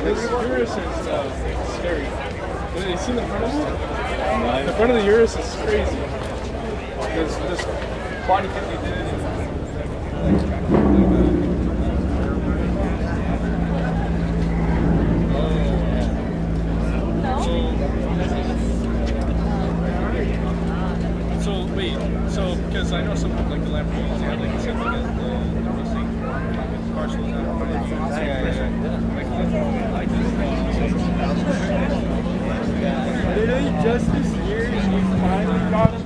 This Urus is scary. Have you seen the front of it? The front of the Urus is crazy. This body kit they did it. So wait, so because I know some like the Lamborghinis, they have like the same thing as the racing cars. Literally just this year, we finally got them.